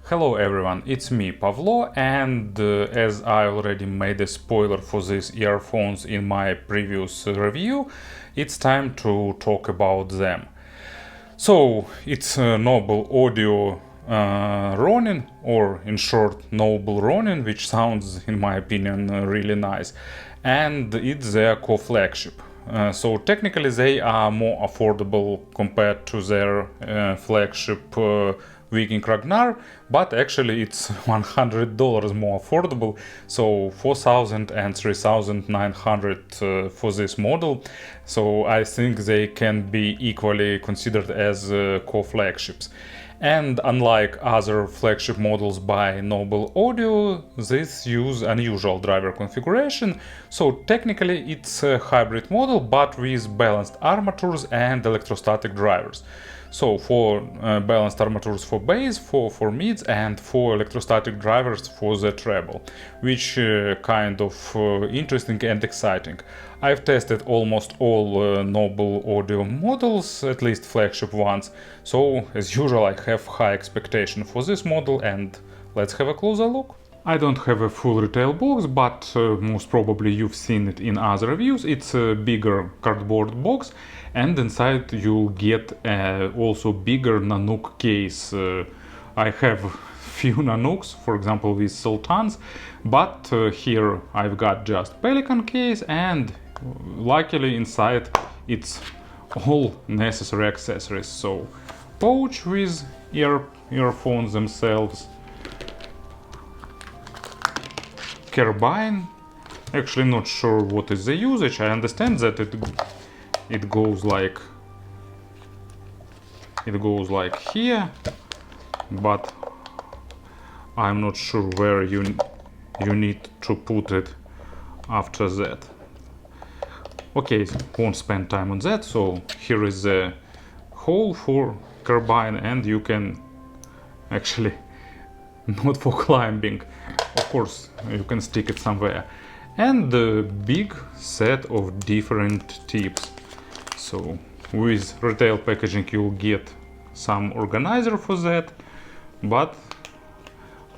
Hello everyone, it's me Pavlo, and as I already made a spoiler for these earphones in my previous review, it's time to talk about them. So it's Noble Audio Ronin, or in short Noble Ronin, which sounds in my opinion really nice, and it's their co-flagship. So technically they are more affordable compared to their flagship Viking Ragnar, but actually it's $100 more affordable, so 4,000 and 3,900 for this model. So I think they can be equally considered as co-flagships. And unlike other flagship models by Noble Audio, these use unusual driver configuration, so technically it's a hybrid model but with balanced armatures and electrostatic drivers. So for balanced armatures for bass, for mids, and for electrostatic drivers for the treble, which kind of interesting and exciting. I've tested almost all Noble Audio models, at least flagship ones, so as usual I have high expectation for this model, and let's have a closer look. I don't have a full retail box, but most probably you've seen it in other reviews. It's a bigger cardboard box, and inside you'll get also bigger Nanook case. I have few Nanooks, for example with Sultans, but here I've got just Pelican case, and luckily inside it's all necessary accessories. So pouch with earphones themselves, carbine. Actually not sure what is the usage. I understand that it goes like here, but I'm not sure where you need to put it after that. Okay, won't spend time on that. So here is the hole for carbine, and you can actually not for climbing, of course you can stick it somewhere, and the big set of different tips. So with retail packaging you'll get some organizer for that, but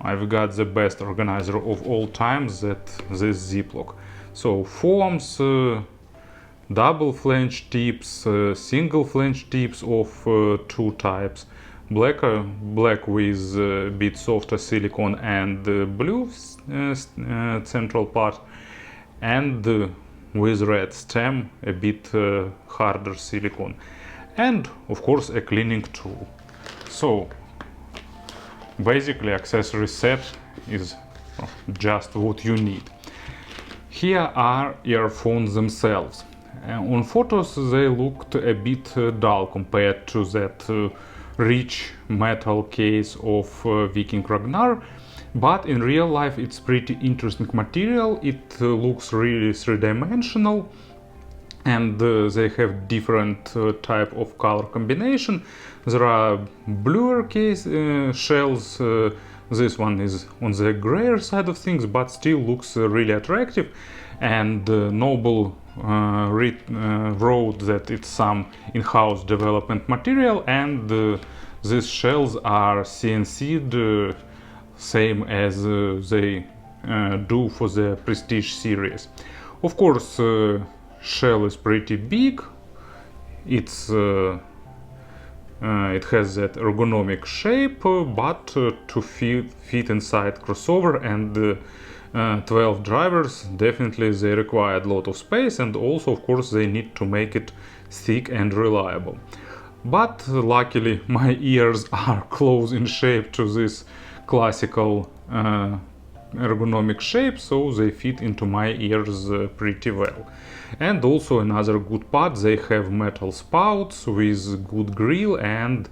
I've got the best organizer of all times, that this Ziploc. So foams, double flange tips, single flange tips of two types, black with a bit softer silicone and blue central part, and with red stem a bit harder silicone, and of course a cleaning tool. So basically accessory set is just what you need. Here are earphones themselves. On photos they looked a bit dull compared to that rich metal case of Viking Ragnar, but in real life it's pretty interesting material. It looks really three-dimensional, and they have different type of color combination. There are bluer case shells. This one is on the grayer side of things, but still looks really attractive, and Noble wrote that it's some in-house development material, and these shells are CNC'd same as they do for the Prestige series. Of course shell is pretty big. It's it has that ergonomic shape, but to fit inside crossover and 12 drivers, definitely they require a lot of space, and also of course they need to make it thick and reliable. But luckily my ears are close in shape to this classical ergonomic shape, so they fit into my ears pretty well. And also another good part, they have metal spouts with good grill and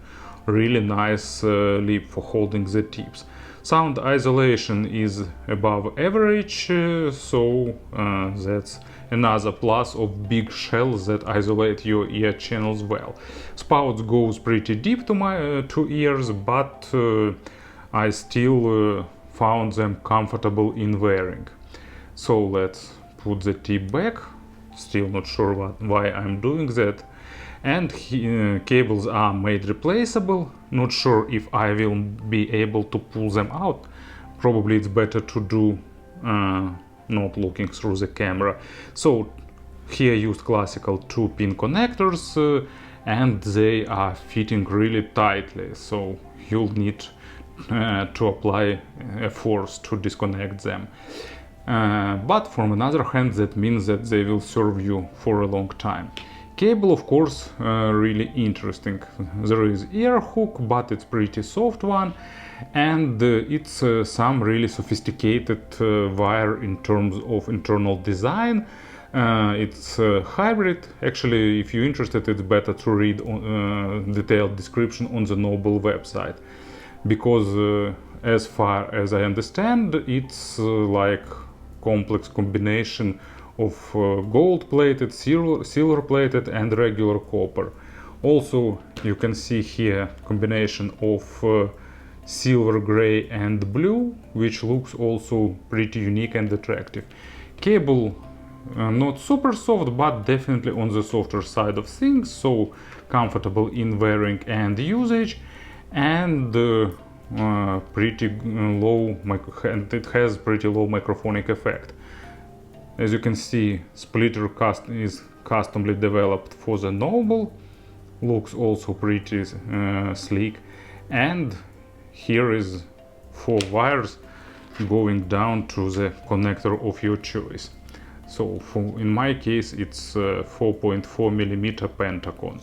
really nice lip for holding the tips. Sound isolation is above average, so that's another plus of big shells that isolate your ear channels well. Spouts goes pretty deep to my two ears, but I still found them comfortable in wearing. So let's put the tip back. Still not sure why I'm doing that. and cables are made replaceable. Not sure if I will be able to pull them out. Probably it's better to do not looking through the camera. So here used classical 2-pin connectors, and they are fitting really tightly, so you'll need to apply a force to disconnect them. But from another hand, that means that they will serve you for a long time. Cable, of course, really interesting. There is ear hook, but it's pretty soft one, and it's some really sophisticated wire in terms of internal design. It's hybrid. Actually, if you're interested, it's better to read detailed description on the Noble website, because as far as I understand, it's like complex combination of gold-plated, silver-plated and regular copper. Also, you can see here combination of silver, gray and blue, which looks also pretty unique and attractive. Cable not super soft, but definitely on the softer side of things, so comfortable in wearing and usage, and pretty low, and it has pretty low microphonic effect. As you can see, splitter is customly developed for the Noble, looks also pretty sleek, and here is 4 wires going down to the connector of your choice. So in my case it's 4.4mm Pentacon.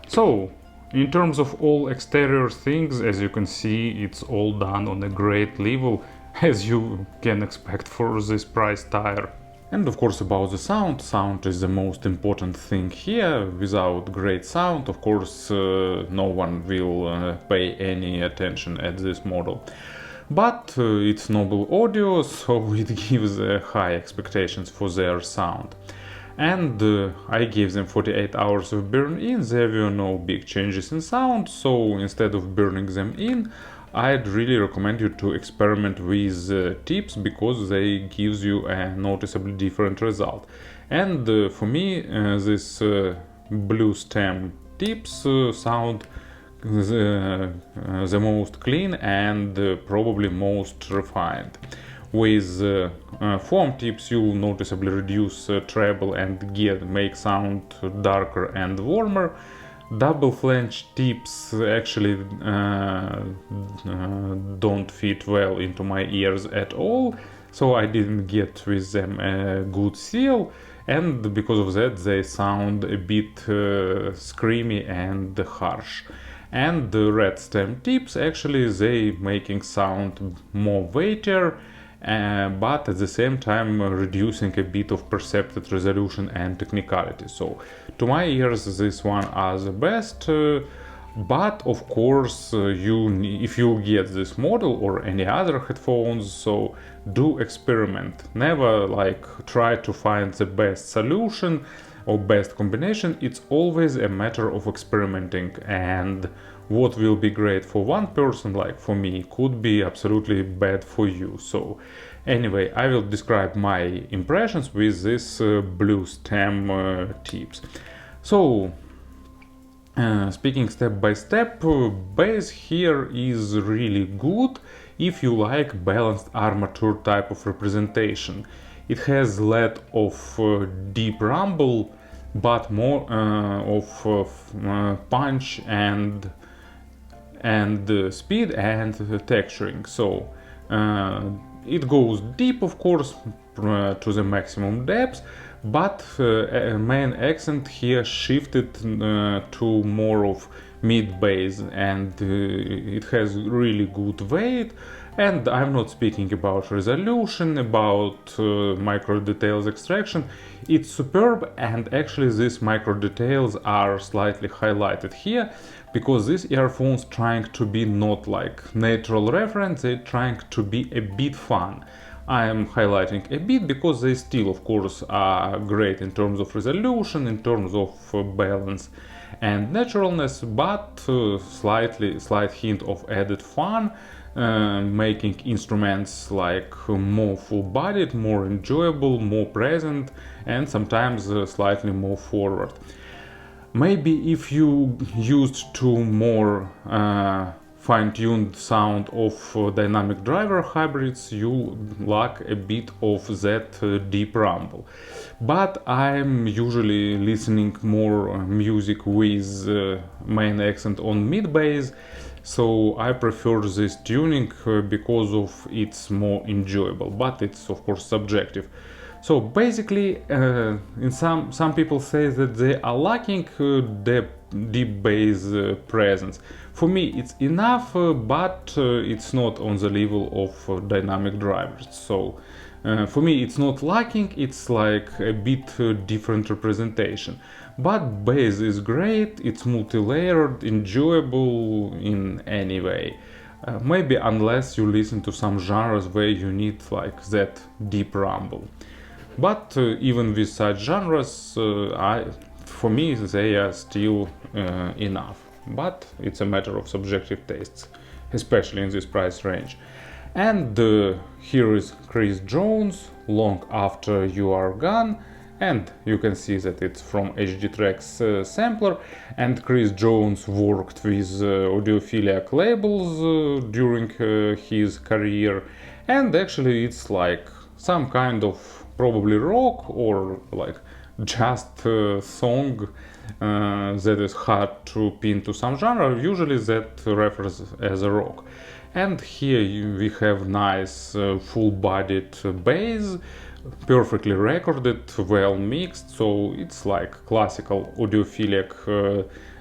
So in terms of all exterior things, as you can see, it's all done on a great level, as you can expect for this price tire. And of course, about the sound. Sound is the most important thing here. Without great sound, of course, no one will pay any attention at this model. But it's Noble Audio, so it gives high expectations for their sound. And I gave them 48 hours of burn-in. There were no big changes in sound, so instead of burning them in, I'd really recommend you to experiment with tips, because they gives you a noticeably different result. And for me, this blue stem tips sound the most clean and probably most refined. With foam tips, you'll noticeably reduce treble and make sound darker and warmer. Double flange tips actually don't fit well into my ears at all, so I didn't get with them a good seal, and because of that they sound a bit screamy and harsh. And the red stem tips, actually they making sound more weightier, but at the same time reducing a bit of perceived resolution and technicality. So to my ears this one are the best, but of course if you get this model or any other headphones, so do experiment. Never like try to find the best solution or best combination. It's always a matter of experimenting, and what will be great for one person, like for me, could be absolutely bad for you. So anyway, I will describe my impressions with this blue stem tips. So speaking step by step, bass here is really good if you like balanced armature type of representation. It has lot of deep rumble, but more of punch and speed and texturing. So it goes deep, of course, to the maximum depth, but main accent here shifted to more of mid bass, and it has really good weight. And I'm not speaking about resolution, about micro details extraction. It's superb, and actually these micro details are slightly highlighted here, because these earphones trying to be not like natural reference, they're trying to be a bit fun. I am highlighting a bit because they still, of course, are great in terms of resolution, in terms of balance and naturalness, but slight hint of added fun, making instruments like more full-bodied, more enjoyable, more present, and sometimes slightly more forward. Maybe if you used to more fine-tuned sound of dynamic driver hybrids, you lack a bit of that deep rumble. But I'm usually listening more music with main accent on mid bass, so I prefer this tuning because of it's more enjoyable, but it's of course subjective. So basically, in some people say that they are lacking the deep bass presence. For me, it's enough, but it's not on the level of dynamic drivers. So for me, it's not lacking. It's like a bit different representation. But bass is great. It's multi-layered, enjoyable in any way. Maybe unless you listen to some genres where you need like that deep rumble. But even with such genres, for me they are still enough. But it's a matter of subjective tastes, especially in this price range. And here is Chris Jones, Long After You Are Gone, and you can see that it's from HD Tracks sampler, and Chris Jones worked with audiophiliac labels during his career, and actually it's like some kind of probably rock or like just a song that is hard to pin to some genre. Usually that refers as a rock. And here we have nice full-bodied bass, perfectly recorded, well mixed, so it's like classical audiophilic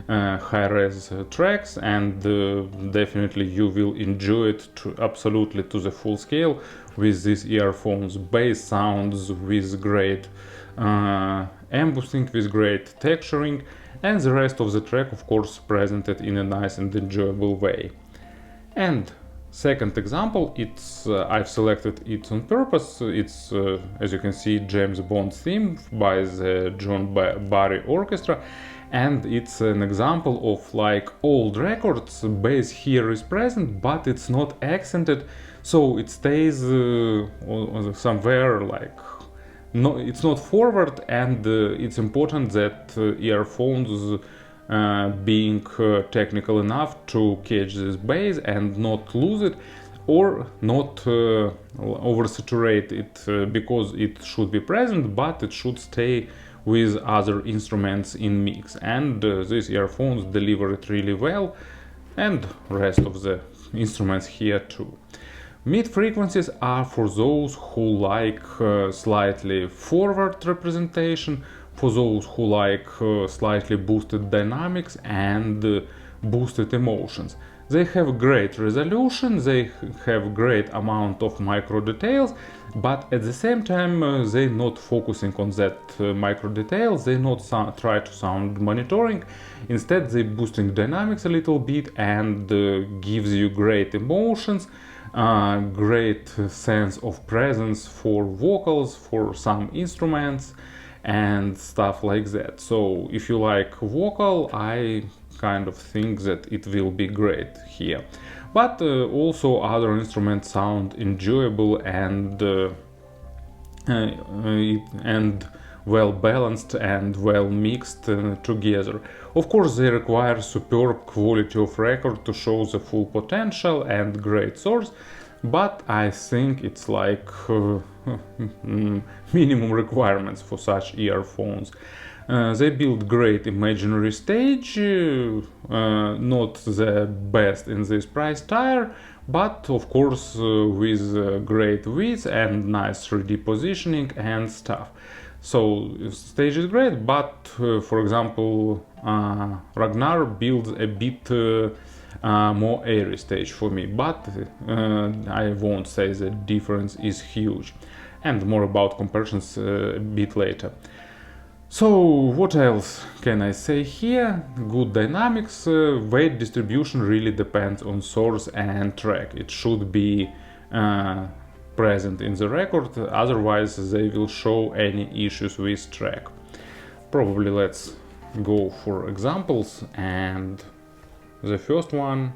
high-res tracks, and definitely you will enjoy it absolutely to the full scale with these earphones. Bass sounds with great embossing, with great texturing, and the rest of the track of course presented in a nice and enjoyable way. And second example, it's I've selected it on purpose. It's as you can see, James Bond theme by the John Barry Orchestra, and it's an example of like old records. Bass here is present, but it's not accented, so it stays somewhere like no, it's not forward, and it's important that earphones being technical enough to catch this bass and not lose it or not oversaturate it, because it should be present but it should stay with other instruments in mix, and these earphones deliver it really well, and rest of the instruments here too. Mid frequencies are for those who like slightly forward representation, for those who like slightly boosted dynamics and boosted emotions. They have great resolution, they have great amount of micro details, but at the same time they're not focusing on that micro details, they not try to sound monitoring. Instead they boosting dynamics a little bit and gives you great emotions, great sense of presence for vocals, for some instruments and stuff like that. So if you like vocal, I kind of think that it will be great here. But also other instruments sound enjoyable and well balanced and well mixed together. Of course they require superb quality of record to show the full potential and great source, but I think it's like minimum requirements for such earphones. They build great imaginary stage, not the best in this price tier, but of course with great width and nice 3D positioning and stuff. So stage is great, but for example Ragnar builds a bit more airy stage for me, but I won't say the difference is huge, and more about comparisons a bit later. So what else can I say here? Good dynamics, weight distribution really depends on source and track. It should be present in the record, otherwise they will show any issues with track. Probably let's go for examples, and the first one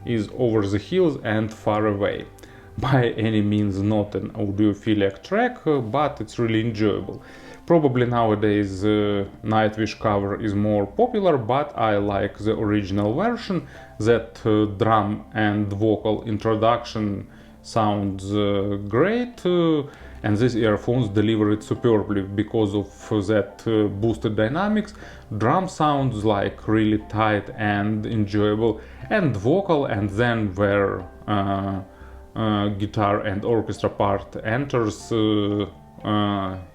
is Over the Hills and Far Away. By any means not an audiophilic track, but it's really enjoyable. Probably nowadays Nightwish cover is more popular, but I like the original version. That drum and vocal introduction sounds great, and these earphones deliver it superbly because of that boosted dynamics. Drum sounds like really tight and enjoyable, and vocal, and then where guitar and orchestra part enters,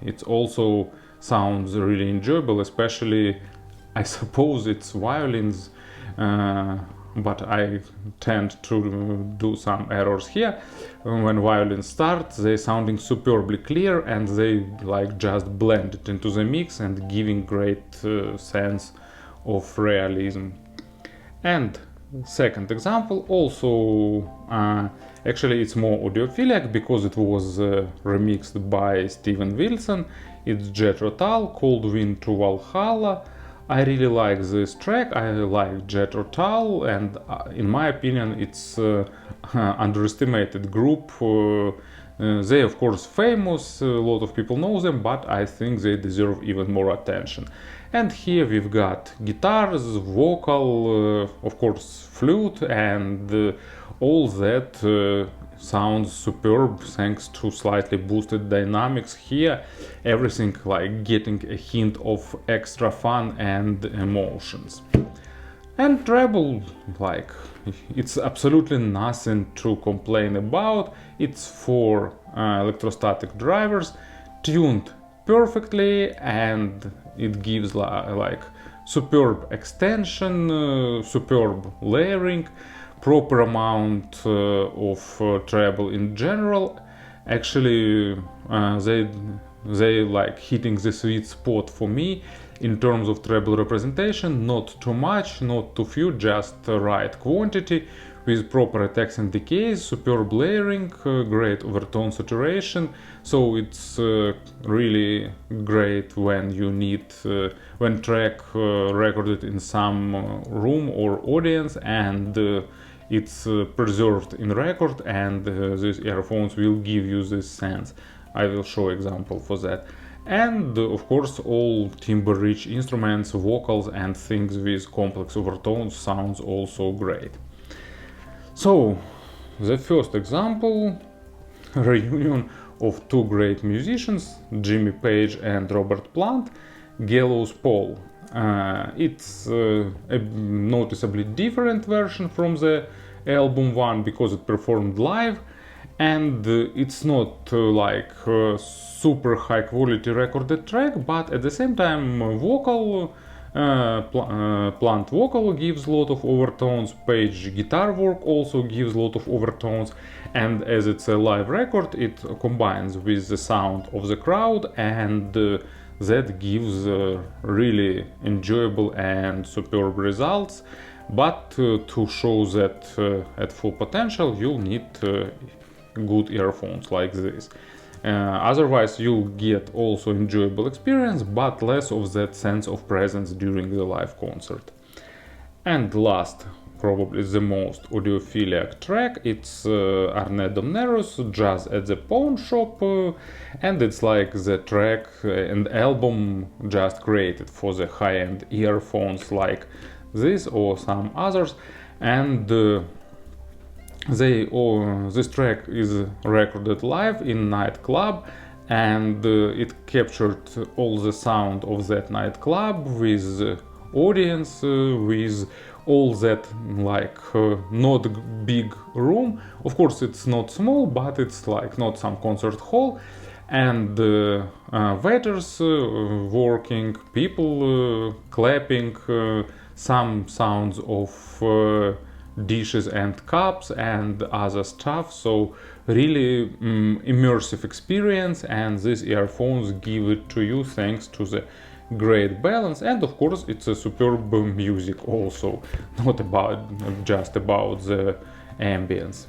it also sounds really enjoyable, especially I suppose it's violins, but I tend to do some errors here. When violins start, they sounding superbly clear, and they like just blend it into the mix and giving great sense of realism. And second example, also actually it's more audiophilic because it was remixed by Steven Wilson. It's Jethro Tull, called Wind to Valhalla. I really like this track. I like Jethro Tull, and in my opinion it's underestimated group. They of course famous, a lot of people know them, but I think they deserve even more attention. And here we've got guitars, vocal, of course flute, and all that sounds superb thanks to slightly boosted dynamics here. Everything like getting a hint of extra fun and emotions. And treble, like, it's absolutely nothing to complain about. It's for electrostatic drivers, tuned perfectly, and it gives like superb extension, superb layering, proper amount of treble in general. Actually, they like hitting the sweet spot for me in terms of treble representation. Not too much, not too few, just the right quantity, with proper attacks and decays, superb layering, great overtone saturation. So it's really great when you need when track recorded in some room or audience, and it's preserved in record, and these earphones will give you this sense. I will show example for that. And of course all timbre-rich instruments, vocals and things with complex overtones sounds also great. So the first example, reunion of two great musicians, Jimmy Page and Robert Plant, Gallows Paul. It's a noticeably different version from the album one because it performed live, and it's not like super high quality recorded track, but at the same time vocal, Plant vocal gives a lot of overtones, Page guitar work also gives a lot of overtones, and as it's a live record it combines with the sound of the crowd, and that gives really enjoyable and superb results. But to show that at full potential, you'll need good earphones like this. Otherwise you'll get also enjoyable experience, but less of that sense of presence during the live concert. And last, probably the most audiophilic track, it's Arne Domnérus, Jazz at the Pawn Shop, and it's like the track and album just created for the high-end earphones like this or some others. And this track is recorded live in nightclub, and it captured all the sound of that nightclub with audience, with all that like not big room. Of course it's not small, but it's like not some concert hall, and waiters working, people clapping, some sounds of dishes and cups and other stuff. So really immersive experience, and these earphones give it to you thanks to the great balance, and of course it's a superb music also, not just about the ambience.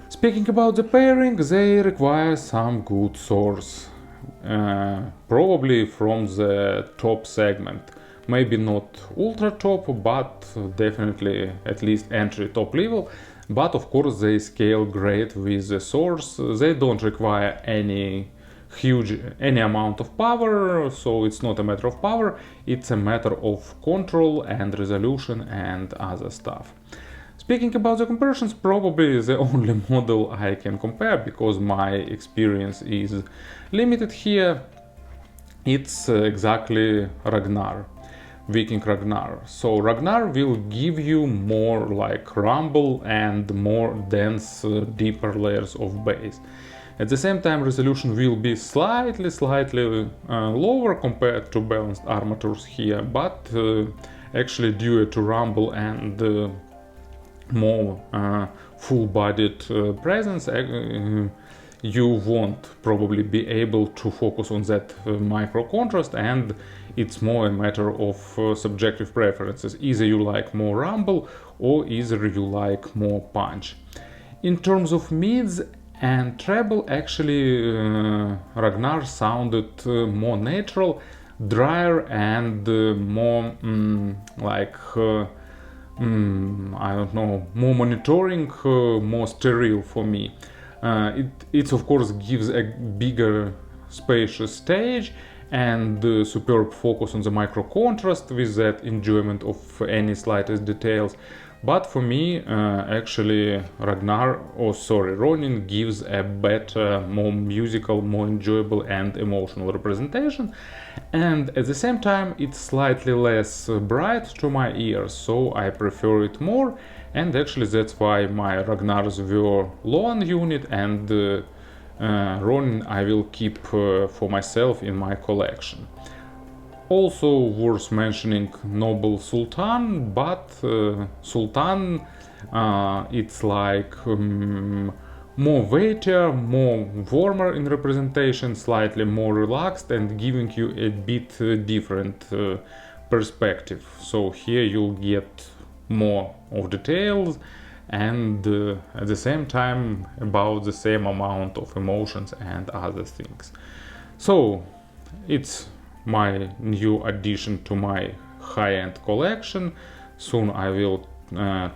Speaking about the pairing, they require some good source, probably from the top segment. Maybe not ultra top, but definitely at least entry top level. But of course they scale great with the source. They don't require any huge any amount of power, so it's not a matter of power, it's a matter of control and resolution and other stuff. Speaking about the comparisons, probably the only model I can compare, because my experience is limited here, it's exactly Ragnar, Viking Ragnar. So Ragnar will give you more like rumble and more dense, deeper layers of bass. At the same time, resolution will be slightly lower compared to balanced armatures here, but actually due to rumble and more full-bodied presence, you won't probably be able to focus on that micro contrast, and it's more a matter of subjective preferences. Either you like more rumble or either you like more punch. In terms of mids and treble, actually Ragnar sounded more natural, drier, and more I don't know, more monitoring, more sterile for me. It of course gives a bigger spacious stage and superb focus on the micro contrast with that enjoyment of any slightest details. But for me, actually Ronin gives a better, more musical, more enjoyable and emotional representation, and at the same time it's slightly less bright to my ears, so I prefer it more, and actually that's why my Ragnars were low-end unit, and Ronin I will keep for myself in my collection. Also worth mentioning Noble Sultan, but Sultan it's like more weightier, more warmer in representation, slightly more relaxed and giving you a bit different perspective. So here you'll get more of details and at the same time about the same amount of emotions and other things. So it's my new addition to my high-end collection. Soon I will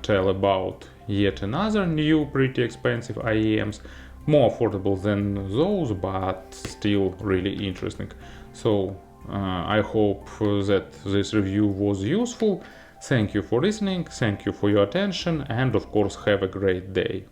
tell about yet another new pretty expensive IEMs, more affordable than those, but still really interesting. So I hope that this review was useful. Thank you for listening, thank you for your attention, and of course have a great day.